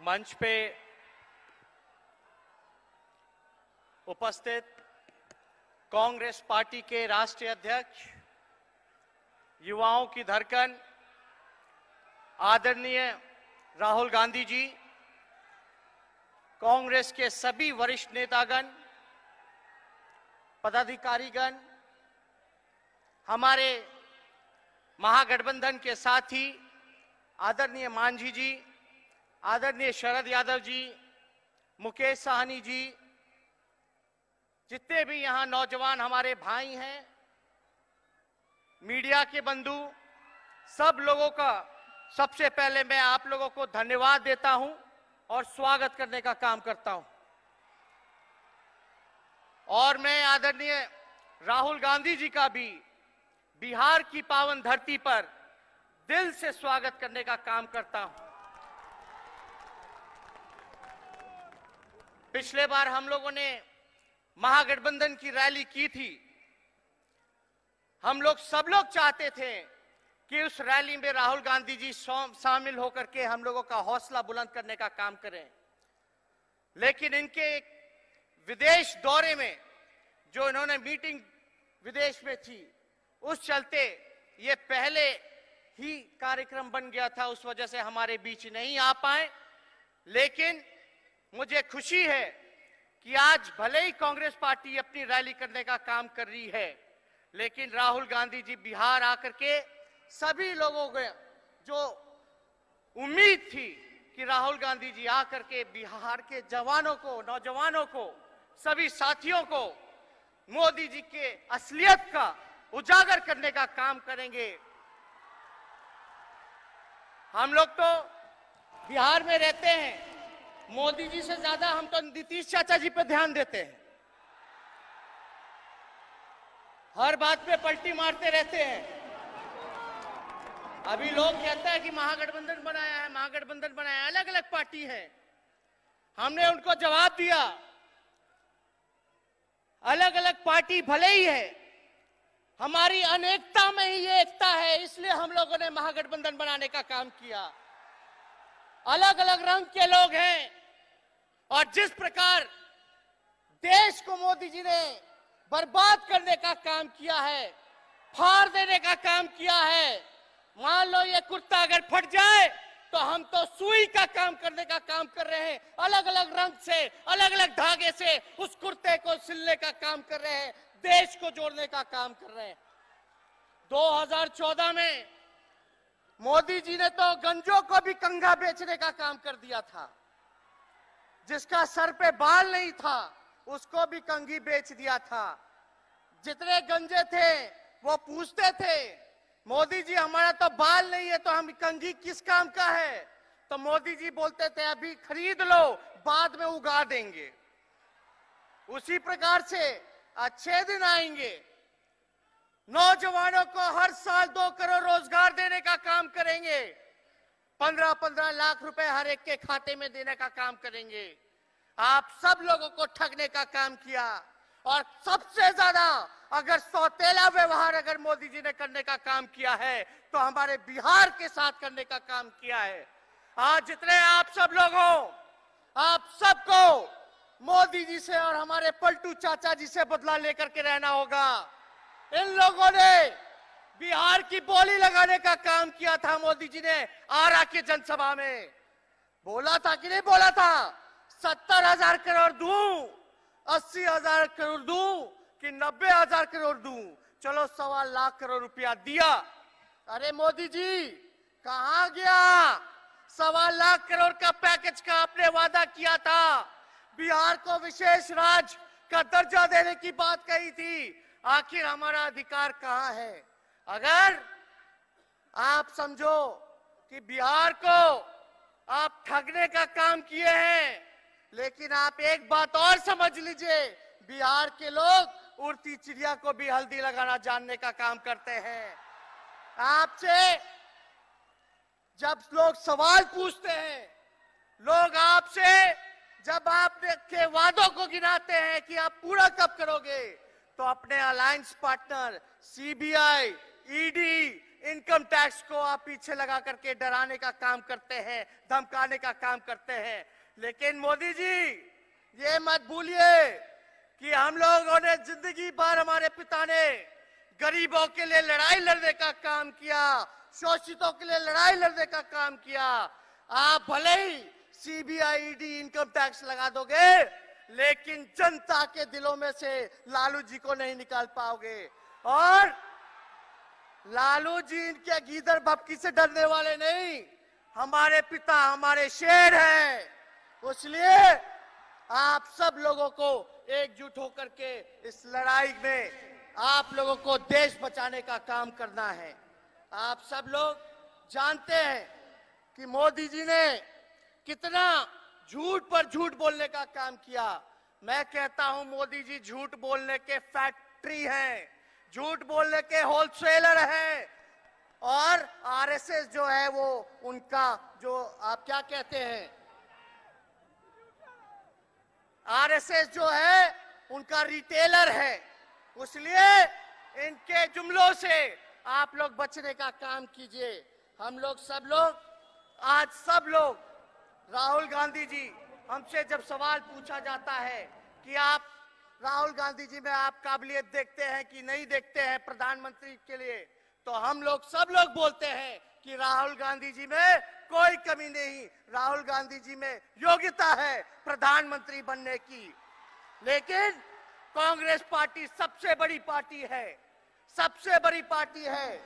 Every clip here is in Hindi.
मंच पे उपस्थित कांग्रेस पार्टी के राष्ट्रीय अध्यक्ष, युवाओं की धड़कन आदरणीय राहुल गांधी जी, कांग्रेस के सभी वरिष्ठ नेतागण, पदाधिकारीगण, हमारे महागठबंधन के साथी आदरणीय मांझी जी, आदरणीय शरद यादव जी, मुकेश साहनी जी, जितने भी यहां नौजवान हमारे भाई हैं, मीडिया के बंधु, सब लोगों का सबसे पहले मैं आप लोगों को धन्यवाद देता हूं और स्वागत करने का काम करता हूं। और मैं आदरणीय राहुल गांधी जी का भी बिहार की पावन धरती पर दिल से स्वागत करने का काम करता हूं। पिछले बार हम लोगों ने महागठबंधन की रैली की थी। हम लोग सब लोग चाहते थे कि उस रैली में राहुल गांधी जी शामिल होकर के हम लोगों का हौसला बुलंद करने का काम करें, लेकिन इनके विदेश दौरे में जो इन्होंने मीटिंग विदेश में थी, उस चलते ये पहले ही कार्यक्रम बन गया था, उस वजह से हमारे बीच नहीं आ पाए। लेकिन मुझे खुशी है कि आज भले ही कांग्रेस पार्टी अपनी रैली करने का काम कर रही है, लेकिन राहुल गांधी जी बिहार आकर के सभी लोगों को जो उम्मीद थी कि राहुल गांधी जी आकर के बिहार के जवानों को, नौजवानों को, सभी साथियों को मोदी जी के असलियत का उजागर करने का काम करेंगे। हम लोग तो बिहार में रहते हैं, मोदी जी से ज्यादा हम तो नीतीश चाचा जी पे ध्यान देते हैं, हर बात पे पलटी मारते रहते हैं। अभी लोग कहते हैं कि महागठबंधन बनाया है, महागठबंधन बनाया है, अलग अलग पार्टी है। हमने उनको जवाब दिया, अलग अलग पार्टी भले ही है, हमारी अनेकता में ही ये एकता है, इसलिए हम लोगों ने महागठबंधन बनाने का काम किया। अलग अलग रंग के लोग हैं और जिस प्रकार देश को मोदी जी ने बर्बाद करने का काम किया है, फाड़ देने का काम किया है, मान लो ये कुर्ता अगर फट जाए तो हम तो सुई का काम करने का काम कर रहे हैं, अलग अलग रंग से, अलग अलग धागे से उस कुर्ते को सिलने का काम कर रहे हैं, देश को जोड़ने का काम कर रहे हैं। 2014 में मोदी जी ने तो गंजों को भी कंघा बेचने का काम कर दिया था, जिसका सर पे बाल नहीं था उसको भी कंघी बेच दिया था। जितने गंजे थे वो पूछते थे, मोदी जी हमारा तो बाल नहीं है तो हम कंघी किस काम का है? तो मोदी जी बोलते थे अभी खरीद लो, बाद में उगा देंगे। उसी प्रकार से अच्छे दिन आएंगे, नौजवानों को हर साल 2 करोड़ रोजगार देने का काम करेंगे, 15-15 लाख रुपए हर एक के खाते में देने का काम करेंगे। आप सब लोगों को ठगने का काम किया और सबसे ज्यादा अगर सौतेला व्यवहार अगर मोदी जी ने करने का काम किया है तो हमारे बिहार के साथ करने का काम किया है। आज जितने आप सब लोग हो, आप सबको मोदी जी से और हमारे पलटू चाचा जी से बदला लेकर के रहना होगा। इन लोगों ने बिहार की बोली लगाने का काम किया था। मोदी जी ने आरा की जनसभा में बोला था कि नहीं बोला था, 70,000 करोड़ दूं, 80,000 करोड़ दूं कि 90,000 करोड़ दूं? चलो 1.25 लाख करोड़ रुपया दिया। अरे मोदी जी कहां गया? 1.25 लाख करोड़ का पैकेज का आपने वादा किया था, बिहार को विशेष राज्य का दर्जा देने की बात कही थी, आखिर हमारा अधिकार कहां है? अगर आप समझो कि बिहार को आप ठगने का काम किए हैं, लेकिन आप एक बात और समझ लीजिए, बिहार के लोग उड़ती चिड़िया को भी हल्दी लगाना जानने का काम करते हैं। आपसे जब लोग सवाल पूछते हैं, लोग आपसे जब आपके वादों को गिनाते हैं कि आप पूरा कब करोगे, तो अपने alliance partner CBI, ED, income tax को आप पीछे लगा करके डराने का काम करते हैं, धमकाने का काम करते हैं। लेकिन मोदी जी, ये मत भूलिए कि हम लोगों ने जिंदगी भर, हमारे पिता ने गरीबों के लिए लड़ाई लड़ने का काम किया, शोषितों के लिए लड़ाई लड़ने का काम किया। आप भले ही सीबीआई, ईडी, इनकम टैक्स लगा दोगे, लेकिन जनता के दिलों में से लालू जी को नहीं निकाल पाओगे। और लालू जी इनके गीदड़ भपकी से डरने वाले नहीं, हमारे पिता हमारे शेर हैं। इसलिए आप सब लोगों को एकजुट होकर के इस लड़ाई में आप लोगों को देश बचाने का काम करना है। आप सब लोग जानते हैं कि मोदी जी ने कितना झूठ पर झूठ बोलने का काम किया। मैं कहता हूं मोदी जी झूठ बोलने के फैक्ट्री हैं, झूठ बोलने के होलसेलर हैं। और आरएसएस जो है वो उनका, जो आप क्या कहते हैं, आरएसएस जो है उनका रिटेलर है। इसलिए इनके जुमलों से आप लोग बचने का काम कीजिए। हम लोग सब लोग, आज सब लोग, राहुल गांधी जी, हमसे जब सवाल पूछा जाता है कि आप राहुल गांधी जी में आप काबिलियत देखते हैं कि नहीं देखते हैं प्रधानमंत्री के लिए, तो हम लोग सब लोग बोलते हैं कि राहुल गांधी जी में कोई कमी नहीं, राहुल गांधी जी में योग्यता है प्रधानमंत्री बनने की। लेकिन कांग्रेस पार्टी सबसे बड़ी पार्टी है, सबसे बड़ी पार्टी है,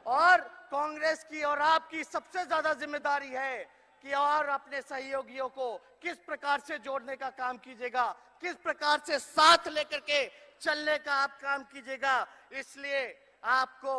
और कांग्रेस की और आपकी सबसे ज्यादा जिम्मेदारी है कि और अपने सहयोगियों को किस प्रकार से जोड़ने का काम कीजिएगा, किस प्रकार से साथ लेकर के चलने का आप काम कीजिएगा। इसलिए आपको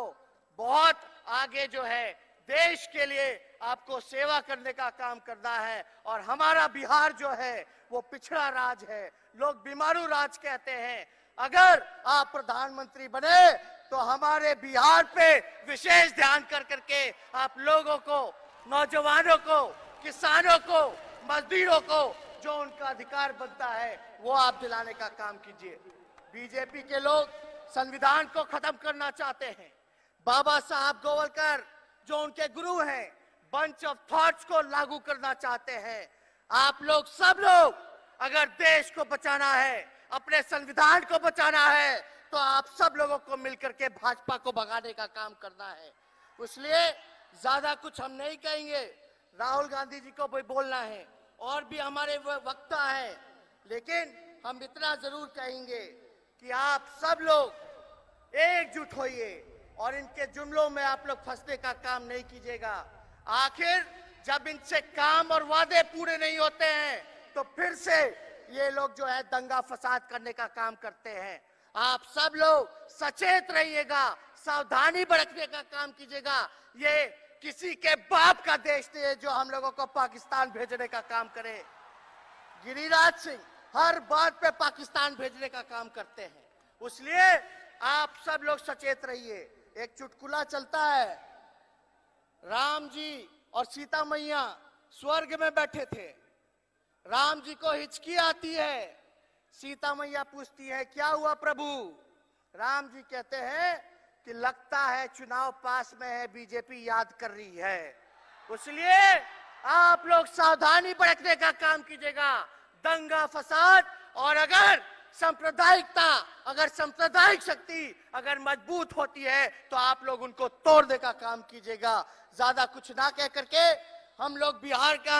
बहुत आगे जो है देश के लिए आपको सेवा करने का काम करना है। और हमारा बिहार जो है वो पिछड़ा राज है, लोग बीमारू राज कहते हैं। अगर आप प्रधानमंत्री बने तो हमारे बिहार पे विशेष ध्यान कर करके आप लोगों को, नौजवानों को, किसानों को, मजदूरों को जो उनका अधिकार बनता है वो आप दिलाने का काम कीजिए। बीजेपी के लोग संविधान को खत्म करना चाहते हैं। बाबा साहब गोवलकर जो उनके गुरु हैं, बंच ऑफ थॉट्स को लागू करना चाहते हैं। आप लोग सब लोग अगर देश को बचाना है, अपने संविधान को बचाना है, तो आप सब लोगों को मिलकर के भाजपा को भगाने का काम करना है। इसलिए ज्यादा कुछ हम नहीं कहेंगे, राहुल गांधी जी को भी बोलना है और भी हमारे वक्ता है, लेकिन हम इतना जरूर कहेंगे कि आप सब लोग एकजुट होइए और इनके जुमलों में आप लोग फंसने का काम नहीं कीजिएगा। आखिर जब इनसे काम और वादे पूरे नहीं होते हैं तो फिर से ये लोग जो है दंगा फसाद करने का काम करते हैं। आप सब लोग सचेत रहिएगा, सावधानी बरतने का काम कीजिएगा। ये किसी के बाप का देश नहीं है जो हम लोगों को पाकिस्तान भेजने का काम करे। गिरिराज सिंह हर बात पे पाकिस्तान भेजने का काम करते हैं। इसलिए आप सब लोग सचेत रहिए। एक चुटकुला चलता है, राम जी और सीता मैया स्वर्ग में बैठे थे। राम जी को हिचकी आती है, सीता मैया पूछती है क्या हुआ प्रभु? राम जी कहते हैं कि लगता है चुनाव पास में है, बीजेपी याद कर रही है। इसलिए आप लोग सावधानी बरतने का काम कीजिएगा। दंगा फसाद और अगर सांप्रदायिकता, अगर सांप्रदायिक शक्ति अगर मजबूत होती है तो आप लोग उनको तोड़ने का काम कीजिएगा। ज्यादा कुछ ना कह करके हम लोग बिहार का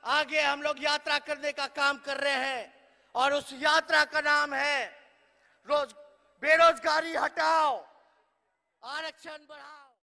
आगे हम लोग यात्रा करने का काम कर रहे हैं और उस यात्रा का नाम है बेरोजगारी हटाओ, आरक्षण बढ़ाओ।